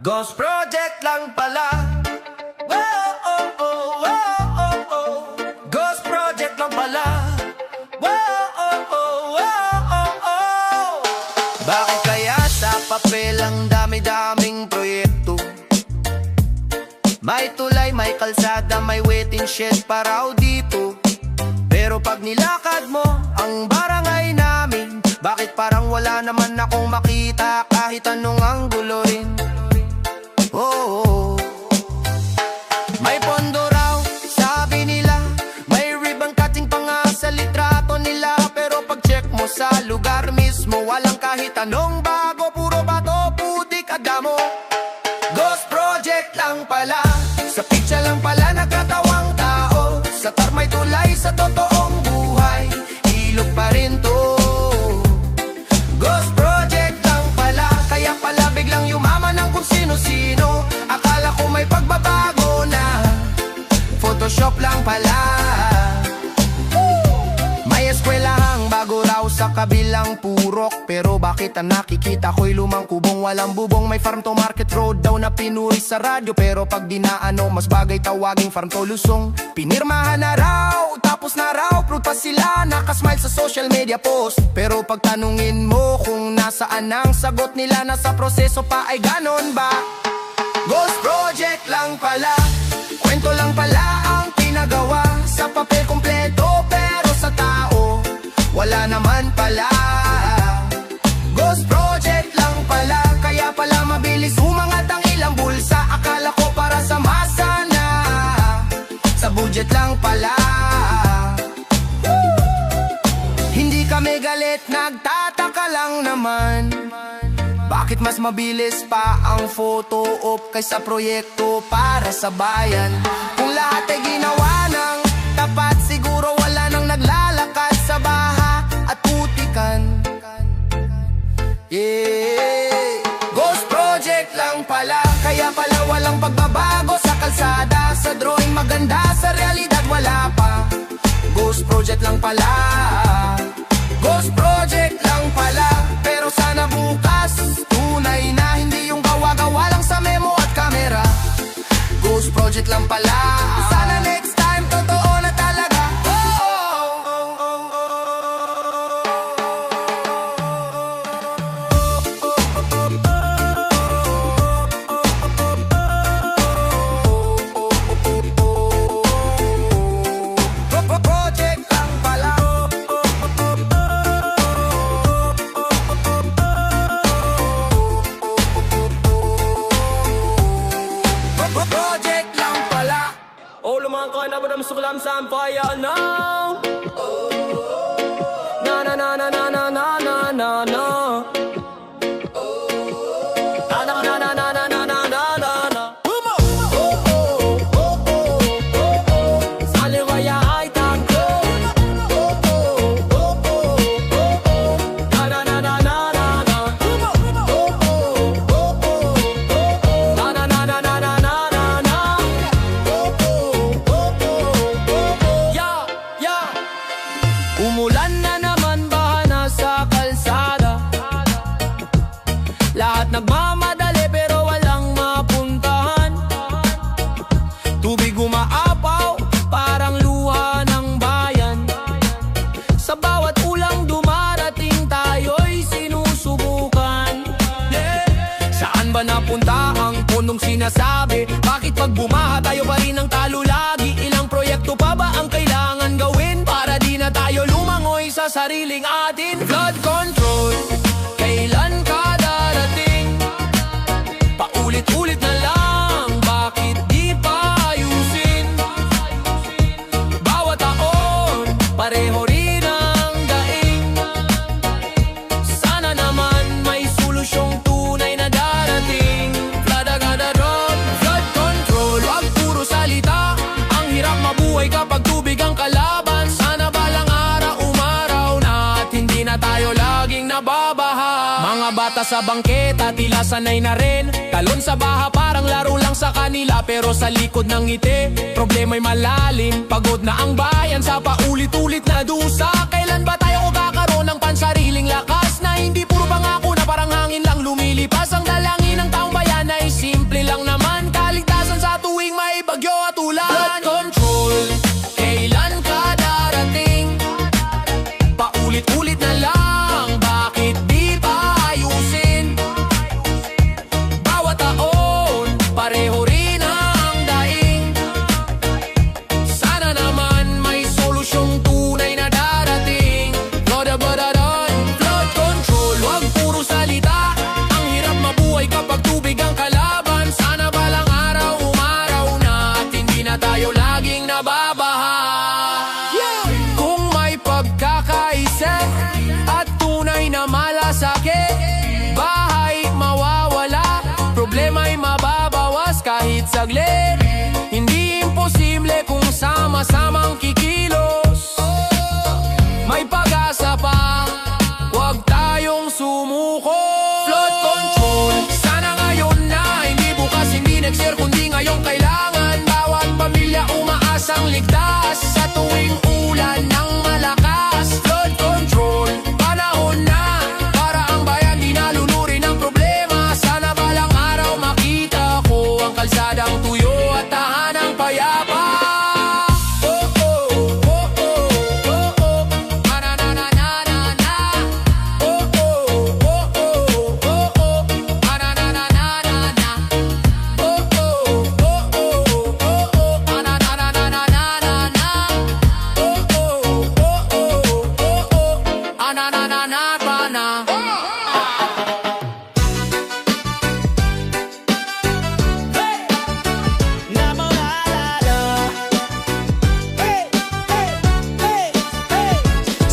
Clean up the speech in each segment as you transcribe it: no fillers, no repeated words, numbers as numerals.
Ghost Project lang pala. Wow, oh, oh, wow, oh, oh. Ghost Project lang pala. Wow, oh, oh, wow, oh, oh. Bakit kaya sa papel ang dami-daming proyekto? May tulay, may kalsada, may waiting shed pa raw dito. Pero pag nilakad mo ang barangay namin, bakit parang wala naman akong makita kahit anong anggulo rin? Oh, may pondo raw, sabi nila. May ribbon cutting pa nga sa litrato nila. Pero pag check mo sa lugar mismo, walang kahit anong bago. Puro bato, putik at damo. Ghost Project lang pala. Sa picture lang pala nagkatawang tao. Sa tarmay tulay, sa totoong buhay, ilog pa rin to. Ghost Project lang pala. Kaya pala biglang yumaman ng kung sino-sino. Akala ko may pagbabago na, Photoshop lang pala. May eskwelahang bago raw sa kabilang purok. Pero bakit ang nakikita ko'y lumang kubong walang bubong? May farm to market road daw na pinuri sa radyo. Pero pag dinaano, mas bagay tawaging farm to Lusong. Pinirmahan na raw, tapos na raw, proud pa sila, nakasmile sa social media post. Pero pag tanungin mo kung nasaan ang sagot nila, nasa proseso pa, ay ganon ba? Ghost Project lang pala. Kwento lang pala ang pinagawa. Sa papel kompleto pero sa tao wala naman pala. Ghost Project lang pala. Kaya pala mabilis umangat ang ilang bulsa. Akala ko para sa masa na, sa budget lang pala. Hindi kami galit, nagtataka lang naman. Bakit mas mabilis pa ang photo op kaysa proyekto para sa bayan? Kung lahat ay ginawa ng tapat, siguro wala nang naglalakad sa baha at putikan. Yeah. Ghost Project lang pala. Kaya pala walang pagbabago sa kalsada. Sa drawing maganda, sa realidad wala pa. Ghost Project lang pala. Ghost Project lang pala. Pero sana bukas tunay na, hindi yung gawa-gawa lang sa memo at kamera. Ghost Project lang pala. Sana next time totoo na talaga. Project lang pala. Project lang pala. Oh, lumangka na ba na masukulam sa ampaya now? Na na na na na na na na na na. Na na na na na na na na na na. Sa liwaya ay tagko. Na na na na na na na. Na na na na na na na na. Yeah, yeah. Umulan na naman, baha na sa kalsada. Lahat nagmamadali pero walang mapuntahan. Tubig umaapaw, parang luha ng bayan. Sa bawat ulang dumarating, tayo'y sinusubukan. Yeah. Saan ba napunta ang pundong sinasabi? Bakit pag bumaha tayo pa rin ang talo lagi? Ilang proyekto pa ba ang kailangan gawin para di na tayo lumangoy sa sariling atin? Flood control, kailan ka darating? Paulit-ulit na lang, bakit di pa ayusin? Bawat taon, pareho rin ang daing. Sana naman may solusyong tunay na darating. Flood agad road, flood control, wag puro salita. Ang hirap mabuhay kapag tubig ang kalaban. Sana balang araw umaraw na at hindi na tayo laging nababaha. Mga bata sa bangketa, tila sanay na rin. Talon sa baha, parang laro lang sa kanila. Pero sa likod ng ngiti, problema'y malalim. Pagod na ang bayan sa paulit-ulit na dusa. Kailan ba tayo kakaroon ng pansariling lakas na hindi puro pangako na parang hangin lang lumilipas? Ang dalangin ng taong bayan ay si saglit. Hindi imposible kung sama-samang kikilos. May pag-asa pa, huwag tayong sumuko. Flood control, sana ngayon na, hindi bukas, hindi next year, kundi ngayong kailangan. Bawat pamilya umaasang ligtas sa tuwing ulan ng malakas. Flood control, panahon na, para ang bayan di naluluri ng problema. Sana balang araw makita ko ang kalsadang tuyo at tahanang payapa.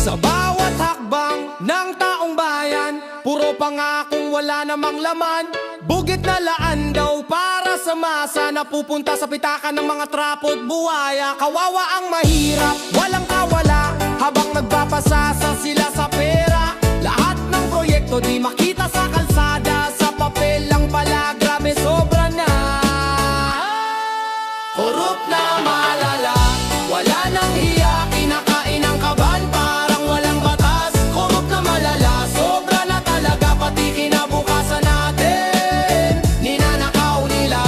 Sa bawat hakbang ng taong bayan, puro pangakong wala namang laman. Bugit na laan daw para sa masa, napupunta sa pitakan ng mga trapo't buhaya. Kawawa ang mahirap, walang kawala, habang nagpapasasa sila sa pera. Lahat ng proyekto di makita sa kalsada, sa papel lang pala, grabe sobra na. Korup na malala, wala nang hiya, kinakain ang kaban, parang walang batas. Korup na malala, sobra na talaga, pati kinabukasan natin. Ninanakaw nila,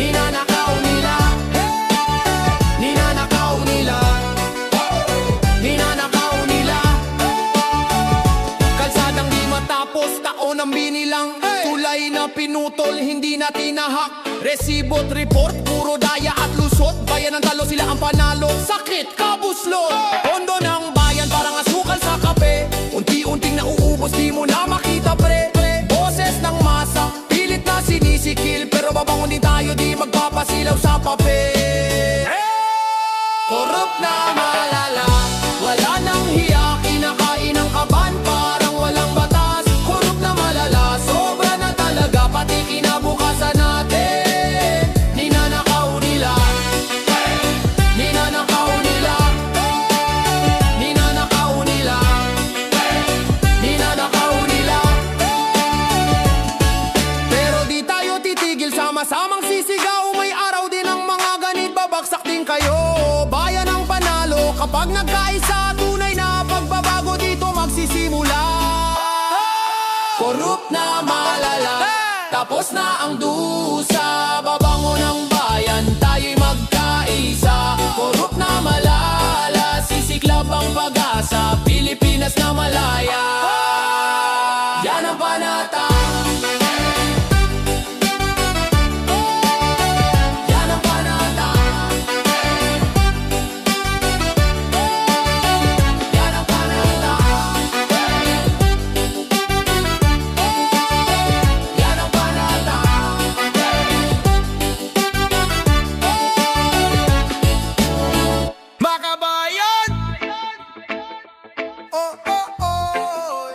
ninanakaw nila, ninanakaw nila, ninanakaw nila. Kalsadang di matapos, taon ang binilang, tulay na pinutol, hindi na tinahak. Resibo't report, puro daya at lusot. Bayan ng talo, sila ang panalo. Sakit, kabuslot. Pondo ng bayan, parang asukal sa kape. Unti-unting nauubos, di mo na makita pre. Boses ng masa, pilit na sinisikil. Pero babangon din tayo, di magpapasilaw sa papel. Korup na malala, wala nang hiya, kinakain ang kaban, parang walang batas. Korup na malala, sobra na talaga, pati kinabukasan natin. Ninanakaw nila, ninanakaw nila, ninanakaw nila, ninanakaw nila. Pero di tayo titigil, sama-samang sisigaw. May araw din ang mga ganit, babagsak din kayo. Bayan ang panalo kapag nagkaisa, tunay na pagbabago dito magsisimula. Korup na malala, tapos na ang dusa. Babangon ang bayan, tayo'y magkaisa. Korup na malala, sisiklab ang pag-asa, Pilipinas na malaya. Yan ang panata, yan ang panata, yan ang panata, yan ang panata. Makabayan! Oh, oh, oh.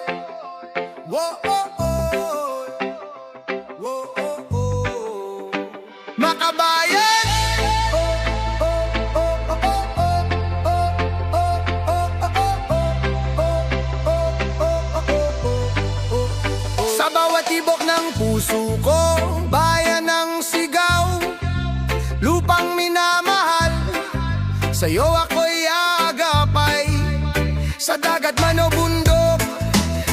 Whoa, oh, oh. Whoa, oh, oh. Makabayan! Oh, oh, oh, oh, oh, oh, oh, oh, oh, oh. Sa bawat tibok ng puso ko, bayan ng sigaw, lupang minamahal, sa'yo ako'y aagapay. Sa dagat man o bundok,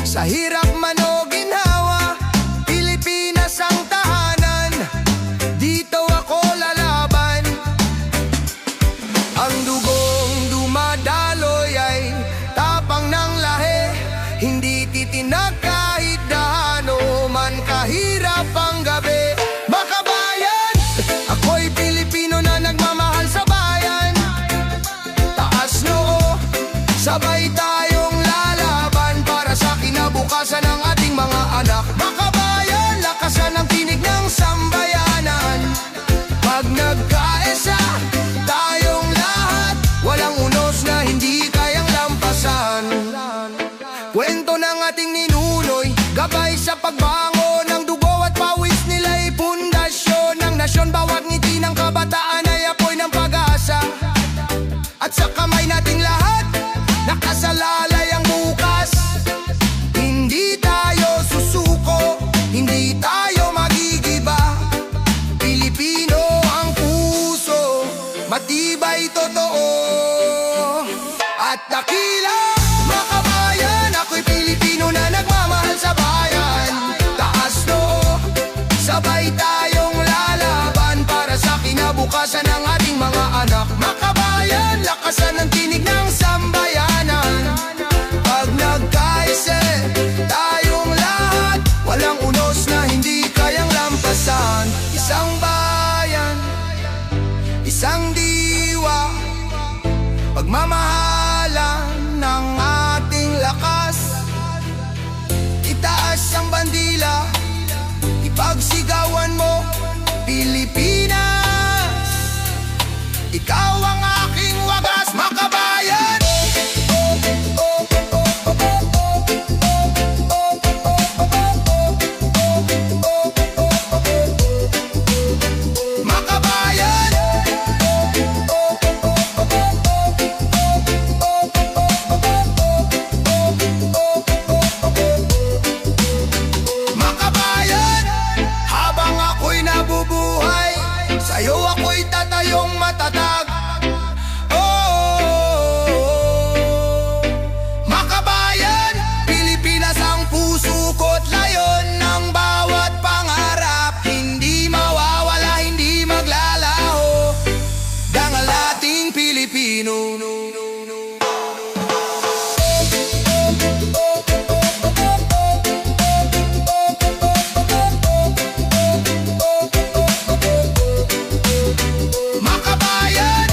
sa hirap man o ginhawa, Pilipinas ang tahanan, dito ako lalaban. Ang dugong dumadaloy ay tapang ng lahi, hindi titinag kahit dahano man kahirap ang gabi. Makabayan, ako'y Pilipino na nagmamahal sa bayan. Taas noo, sabay tayong lalaban para sa kinabukasan ng ating mga anak. Makabayan, lakasan ang tinig ng sambayanan. Pag nagkaisa, tayong lahat, walang unos na hindi kayang lampasan. Kwento ng ating ninunoy, gabay sa pagbangon ng dugo at pawis ni sabay tayong lalaban para sa kinabukasan ng ating mga anak. Makabayan, lakasan ang tinig ng sambayanan. Pag nagkaise, tayong lahat, walang unos na hindi kayang lampasan. Isang bayan, isang diwa, pagmamahalan ng ating lakas. Itaas ang bandila, ipagsigawan mo, Pilipinas. Ikaw ang aking wagas, makabayan. Makabayan. Makabayan. Habang ako'y nabubuhay, sa'yo ako'y tatayong matatag. Makabayan, Pilipinas ang puso ko't layon ng bawat pangarap. Hindi mawawala, hindi maglalaho, dangal ating Pilipino. Makabayan.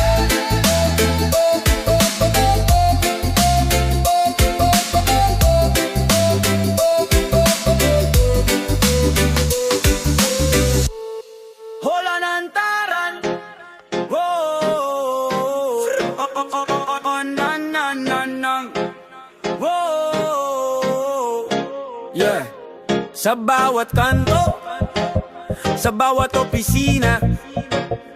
Hola nantaran, oh, nan nan nan nan, oh, yeah. Sa bawat kanto, sa bawat opisina,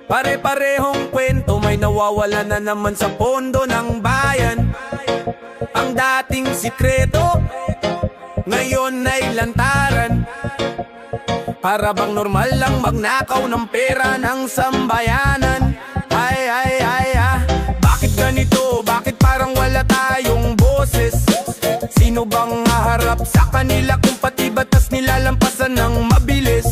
pare-parehong kwento, may nawawala na naman sa pondo ng bayan. Ang dating sikreto, ngayon ay lantaran. Para bang normal lang magnakaw ng pera ng sambayanan. Ay, ay, ay, ah. Bakit ganito? Bakit parang wala tayong boses? Sino bang haharap sa kanila kung pati batas nilalampasan ng mabilis?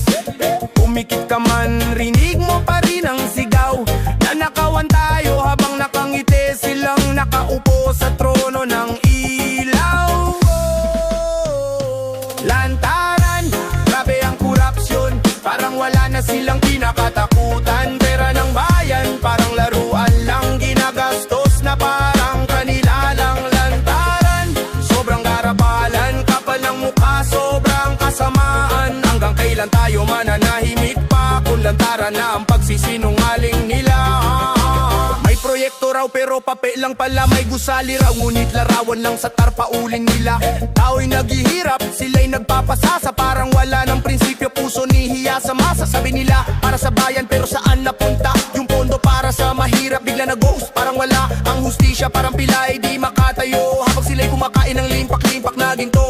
Umikit ka man, rinig mo pa rin ang sigaw. Nanakawan tayo habang nakangiti, silang nakaupo sa trono ng ilaw. Lantaran, grabe ang korupsyon, parang wala na silang kinakatakutan. Pera ng bayan, parang laruan lang, ginagastos na parang kanila lang. Lantaran, sobrang garapalan, kapal ng mukha, sobrang kasamaan. Hanggang kailan tayo mananahimik pa kung lantaran na ang pagsisinungaling nila? May proyekto raw pero papel lang pala, may gusali raw ngunit larawan lang sa tarpaulin nila. Tao'y naghihirap, sila'y nagpapasasa, parang wala ng prinsipyo, puso nihiya sa masa. Sabi nila para sa bayan pero saan napunta yung pondo para sa mahirap? Bigla na ghost, parang wala ang hustisya, parang pilay di makatayo habang sila'y kumakain ng limpak-limpak na ginto.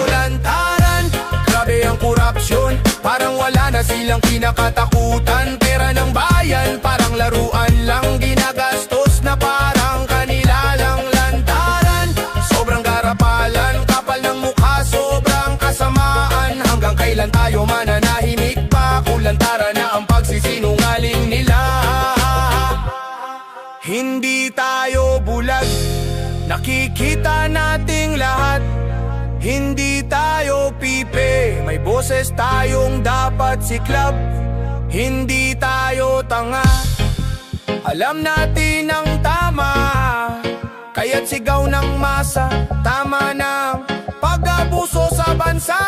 Lantaran, grabe ang korupsyon, parang wala na silang kinakatakutan. Pera ng bayan, parang laruan lang, ginagastos na parang kanila lang. Lantaran, sobrang garapalan, kapal ng mukha, sobrang kasamaan. Hanggang kailan tayo mananahimik pa kung lantaran na ang pagsisinungaling nila? Hindi tayo bulag, nakikita nating lahat. Hindi tayo pipe, may boses tayong dapat siklab. Hindi tayo tanga, alam natin ang tama, kaya't sigaw ng masa, tama na pag-abuso sa bansa.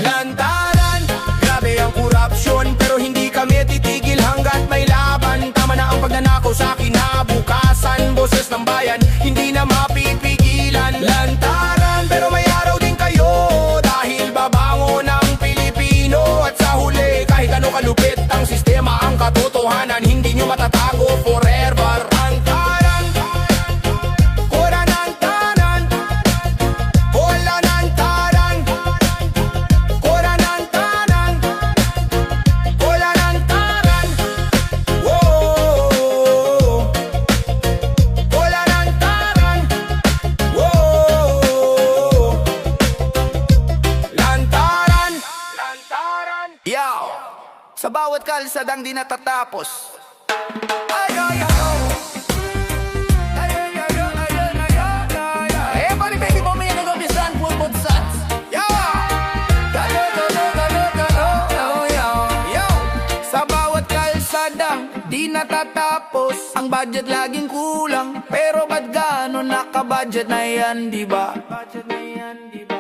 Lantaran, grabe ang korupsyon, pero hindi kami titigil hanggat may laban. Tama na ang pagnanakaw sa kinabukasan, boses ng bayan hindi na mapipigilan. Lantaran, pero may araw din kayo, dahil babango ng Pilipino. At sa huli, kahit ano kalupit ang sistema, ang katotohanan hindi nyo matatago forever. Lantaran, kura ng tanan, wala ng tanan, kura ng tanan, wala ng tanan, whoa, wala ng tanan, whoa. Yo! Sa bawat kalsadang di natatapos. Ay, ay, ay, ay. Ay, ay, ay, ay, ay, ay, ay, ay, ay. Eh, pari baby mo may nag-obisan, pulpot sats. Yo! Yo, yo, yo, yo, yo, yo, yo, yo, yo. Sa bawat kalsadang di natatapos, ang budget laging kulang. Pero ba't gano'n naka-budget na yan, di ba?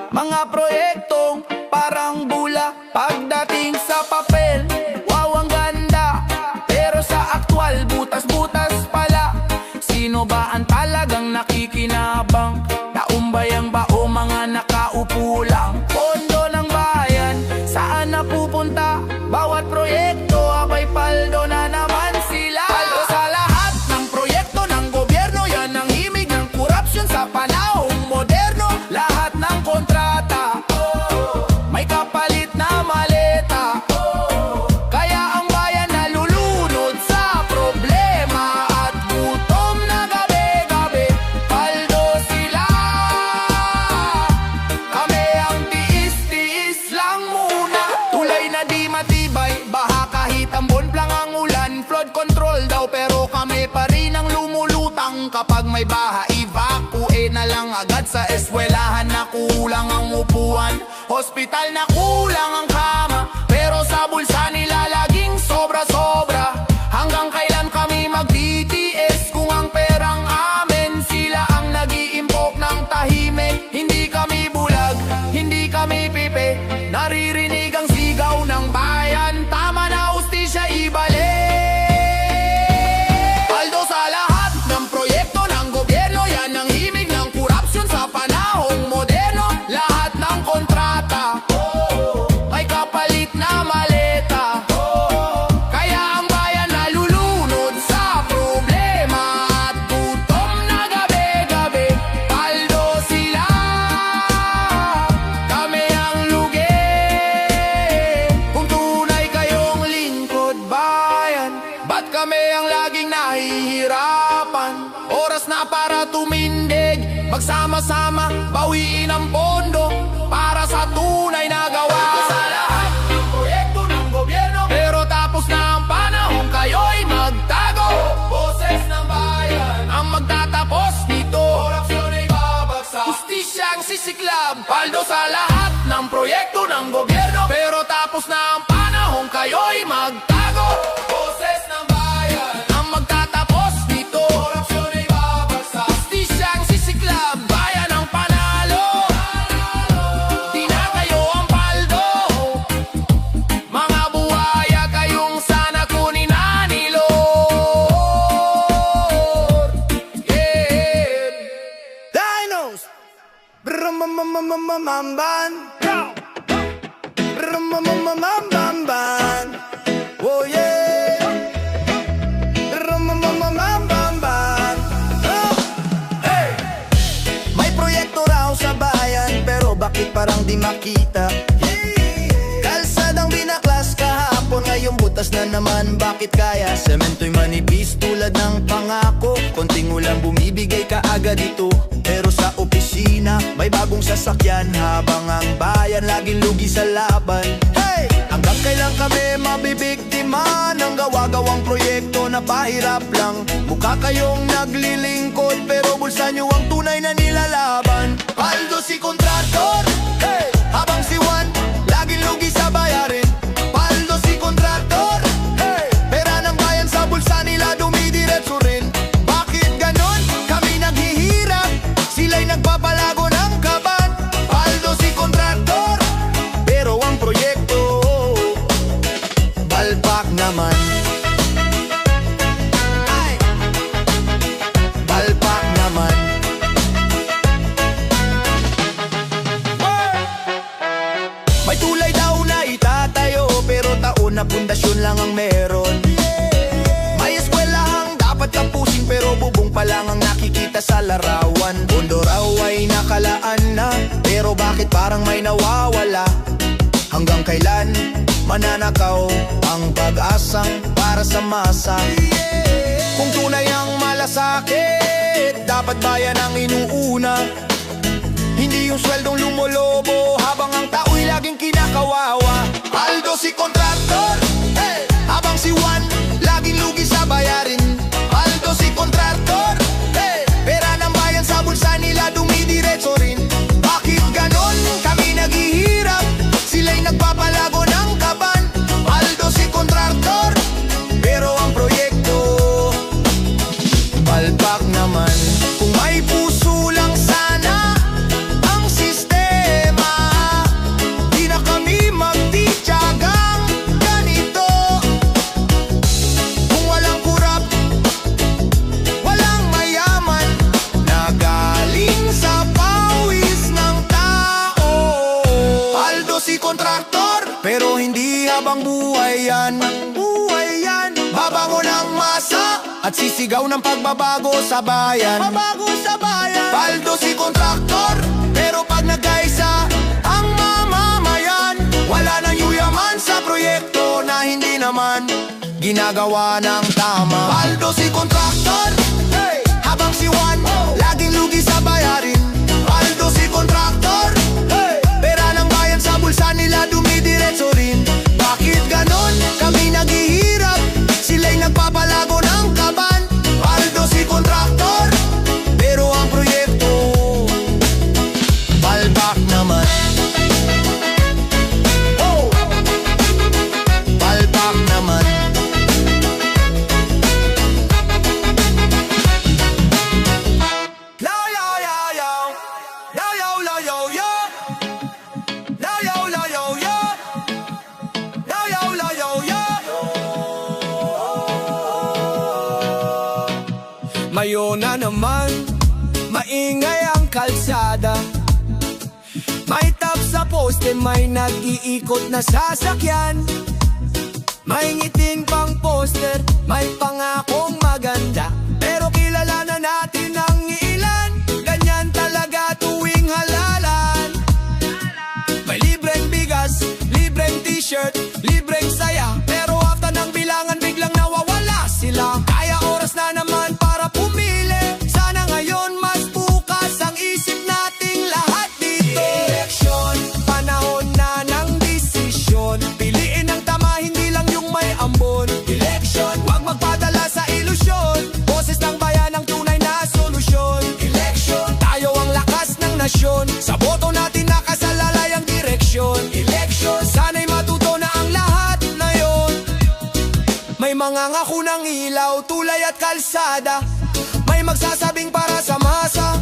Mga proyektong parang bula, pagdating sa papel, wow ang ganda. Pero sa aktwal, butas-butas pala. Sino ba ang talagang nakikinabang? Taumbay ang bao, mga nakaupo lang. Pondo ng bayan, saan napupunta? Bawat proyekto, abay paldo na naman sila. Paldo sa lahat ng proyekto ng gobyerno, yan ang himig ng korupsyon sa panahong moderno. Lahat ng kontrata, may kapalit na maleta. Kaya ang bayan nalulunod sa problema at gutom na gabi-gabi. Paldo sila, kami ang tiis-tiis lang muna. Tulay na di matibay, baha kahit ambon lang ang ulan. Flood control daw pero kami pa rin ang lumulutang. Kapag may baha, evacuate na lang agad. Sa eskwelahan na kulang ang upuan, hospital na kulang ang kama. Pero sa bulsa nila laging sobra-sobra. Hanggang kailan kami magtitiis kung ang perang amin? Sila ang nag-iimpok ng tahimik. Hindi kami bulag, hindi kami pipi. Naririnig ang sigaw ng bayan, tama na ustisya ibalik. Paldo sa lahat ng proyekto ng gobyerno, yan ang himig ng korupsyon sa panahong moderno. Lahat ng kontrata, may kapalit na maleta. Kaya ang bayan nalulunod sa problema at gutom na gabi-gabi. Paldo sila, kami ang lugi. Kung tunay kayong lingkod bayan, ba't kami ang laging nahihirapan? Oras na para tumindig, magsama-sama, bawiin ang pondo para sa tunay na gawa. Sa lahat ng proyekto ng gobyerno, pero tapos na ang panahon, kayo'y magtago. Boses ng bayan ang magtatapos nito. Korupsyon ay babagsak, justisyang sisiklab. Paldo sa lahat ng proyekto ng gobyerno, pero tapos na ang panahon, kayo'y magtago. Boses ng bayan ang magtatapos nito. Korupsyon ay babagsak, justisyang sisiklab. Bayan ang panalo, di na kayo ang paldo. Mga buhaya kayong sana kunin na ni Lord. Yeah. Dinos! Brumamamamamamban. Brumamamamamamban. Oh yeah. Brumamamamamamban. Oh. Hey! May proyekto raw sa bayan, pero bakit parang di makita? Kalsadang binaklas kahapon, ngayong butas na naman, bakit kaya? Semento'y manipis tulad ng pangako, konting ulang bumibigay ka agad dito. Pero sa opisina, may bagong sasakyan, habang ang bayan laging lugi sa laban. Hey! Hanggang kailan kami mabibiktima ng gawa-gawang proyekto na pahirap lang? Mukha kayong naglilingkod, pero bulsa nyo ang tunay na nilalaban. Paldo si kontraktor, hey! Habang si Juan, laging lugi sa bayarin. Paldo si kontraktor, hey! Pera ng bayan sa bulsa nila dumidiretso rin. Bakit ganon? Kami naghihirap, sila'y nagpapalago ng kaban. Paldo si kontraktor, pero ang proyekto balpak naman. Ay! Balpak naman. May tulay daw na itatayo, pero taon na pundasyon lang ang meron. May eskwelahang dapat tapusin, pero bubong pa lang ang nakikita sa larawan. Pondo raw ay nakalaan na, pero bakit parang may nawawala? Hanggang kailan mananakaw ang pag-asang para sa masa? Kung tunay ang malasakit, dapat bayan ang inuuna. Hindi yung sweldong lumolobo, habang ang tao'y laging kinakawawa. Paldo si kontraktor, habang si Juan laging lugi sa bayarin. Paldo si kontraktor, pera ng bayan sa bulsa nila dumidiretso rin. Bakit ganon? Kami naghihirap, sila'y nagpapalago ng kaban. Paldo si kontraktor, pero ang proyekto palpak naman. Kung may puso lang sana ang sistema, di na kami magtitiyagang ganito. Kung walang kurap, walang mayaman na galing sa pawis ng tao. Paldo si kontraktor, pero hindi habang buhay yan. Babango ng masa at sisigaw ng pagbabago sa bayan. Paldo si kontraktor, pero pag nagkaisa ang mamamayan, wala nang yuyaman sa proyekto na hindi naman ginagawa ng tama. Paldo si kontraktor, habang si Juan laging lugi sa bayarin. Paldo si kontraktor, pera ng bayan sa bulsa nila dumidiretso rin. Bakit ganon? Kami naghihirap, sila'y nagpapalago ng kaban. Paldo si kontraktor, pero ang proyekto palpak naman. Palpak naman. Law, yaw, yaw, yaw. Law, yaw, law, yaw, yaw. Law, yaw, law, yaw, yaw. Law, yaw, law, yaw, yaw. Mayo na naman, maingay ang kalsada. May tap sa poste, may nag-iikot na sasakyan. May ngiting pang poster, may pangakong maganda. Pero kilala na natin ang ilan, ganyan talaga tuwing halalan. May libreng bigas, libreng t-shirt, libreng saya. Pero after ng bilangan biglang nawawala sila. Kaya oras na naman para pumili. Sana ngayon mas bukas ang isip nating lahat dito. Eleksyon, panahon na ng desisyon. Piliin ang tama, hindi lang yung may ambon. Eleksyon, huwag magpadala sa ilusyon. Boses ng bayan ang tunay na solusyon. Eleksyon, tayo ang lakas ng nasyon. Sa boto natin nakasalalay ang direksyon. Eleksyon, sana'y matuto na ang lahat na yon. May mga ngako ng ilaw, tulay at kalsada. May magsasabing para sa masa,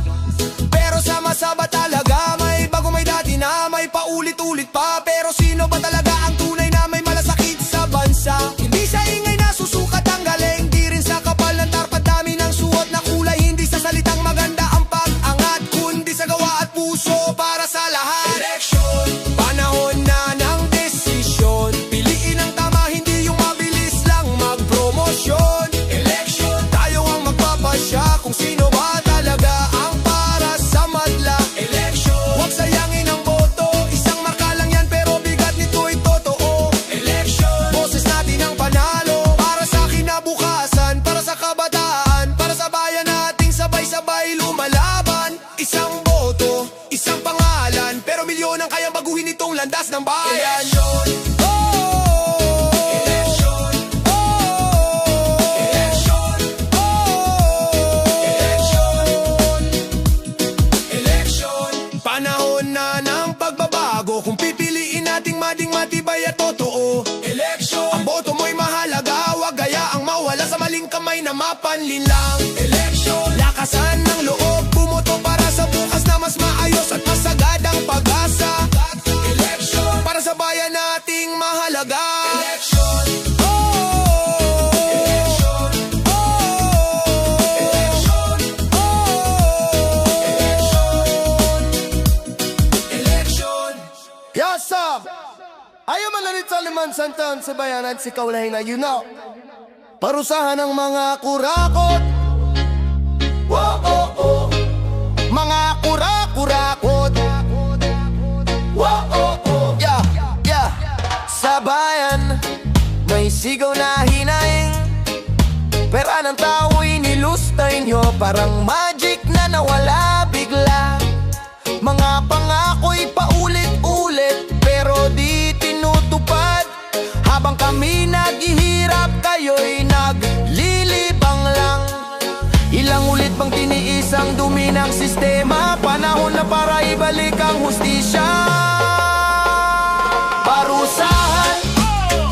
pero sa masa ba talaga? May bago, may dati na, may paulit-ulit pa. Pero sino ba talaga ang tunay na may malasakit sa bansa? Hindi sa ingay na susukat ang galing, di rin sa kapal ng tarpat dami ng suot na kulay. Hindi sa salitang maganda ang pag-angat, kundi sa gawa at puso para sa lahat. Eleksyon, panahon na ng desisyon. Piliin ang tama, hindi yung mabilis lang magpromosyon. Eleksyon, tayo ang magpapasya kung sino ba talaga ang para sa madla. Eleksyon, huwag sayangin ang boto, isang marka lang yan pero bigat nito'y totoo. Eleksyon, boses natin ang panalo para sa kinabukasan, para sa kabataan, para sa bayan nating sabay-sabay lumalaban. Isang boto, isang pangalan, pero milyon ang kayang baguhin itong landas ng bayan. Eleksyon, eleksyon, eleksyon, eleksyon. Panahon na ng pagbabago, kung pipiliin nating mading matibay at totoo. Eleksyon, ang boto mo'y mahalaga, wag gayaang mawala sa maling kamay na mapanlinlang. Eleksyon, lakasan ng loob, bumoto para sa bukas na mas maayos at masagadang pag-asa. Eleksyon, para sa bayan nating mahalaga. Eleksyon, eleksyon, eleksyon, eleksyon. Yes, sir! Ayaw man nalit sa liman santaon sa bayan at si kaulahin na you know. Parusahan ng mga kurakot. Wow, oh, oh. Mga kurakot. Wow, oh, oh. Yeah, yeah. Sa bayan, may sigaw na hinaing. Pera ng tao'y nilustay nyo, parang magic na nawala bigla. Mga pangako'y paulit-ulit, pero di tinutupad. Habang kami naghihirap, kayo'y naglilibang lang. Ilang ulit bang tiniis ang dumi ng sistema? Panahon na para ibalik ang hustisya. Parusahan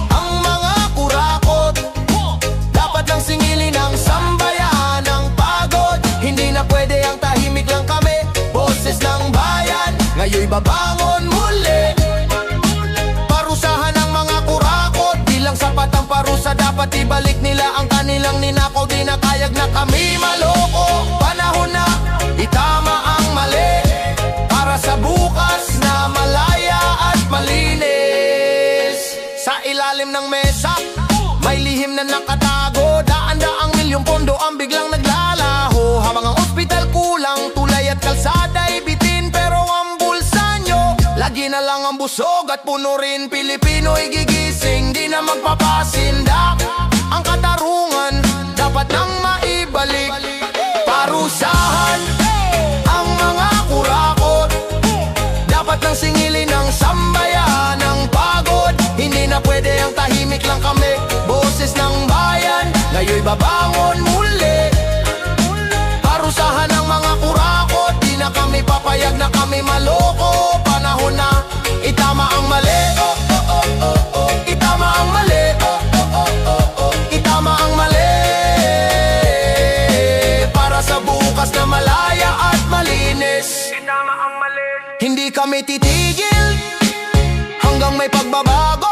ang mga kurakot, dapat lang singilin ang sambayan ng pagod. Hindi na pwede ang tahimik lang kami, boses ng bayan, ngayon'y babangon muli. Parusahan ang mga kurakot, di lang sapat ang parusa, dapat ibalik nila ang kanilang ninakaw. Di na kayag na kami maloko, panahon na itama ang mali, para sa bukas na malaya at malinis. Sa ilalim ng mesa, may lihim na nakatago, daan-daang milyong pondo ang biglang naglalaho. Habang ang ospital kulang, tulay at kalsada'y bitin, pero ang bulsa nyo lagi na lang ang busog at puno rin. Pilipino'y gigising, di na magpapasindak. Ang katarungan dapat nang maibalik. Parusahan ang mga kurakot, dapat nang singilin ang sambayan ng pagod. Hindi na pwede ang tahimik lang kami, boses ng bayan, ngayon'y babangon muli. Parusahan ang mga kurakot, di na kami papayag na kami maloko. Panahon na itama ang mali, oh, oh, oh, oh, oh. Itama ang mali, oh, oh, oh, oh, oh. Itama ang mali, para sa bukas na malaya at malinis. Itama ang mali. Hindi kami titigil hanggang may pagbabago.